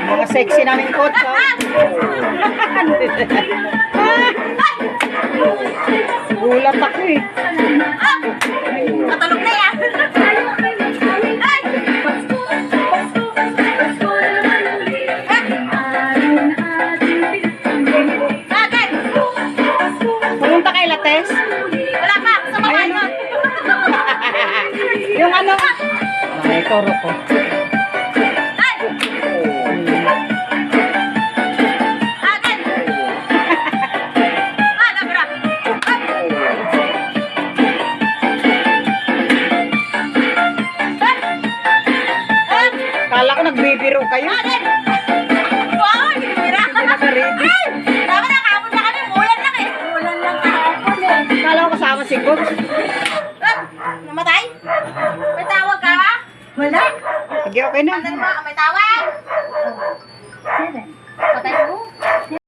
Mga sexy namin coach, ha? Gulat ako eh. Matulog na yan. Pumunta kay Lates? Wala pa, sa mga ano. Yung ano? Ay, toro ko. Kala ko nagbibiro kayo. Wow, hinira. Hindi naka-ready. Dapat nakapon na kami, ulan lang eh. Ulan lang kahapon eh. Kala ko kasama si coach. Namatay? May tawag ka ba? Wala. Sige, okay na. May tawag?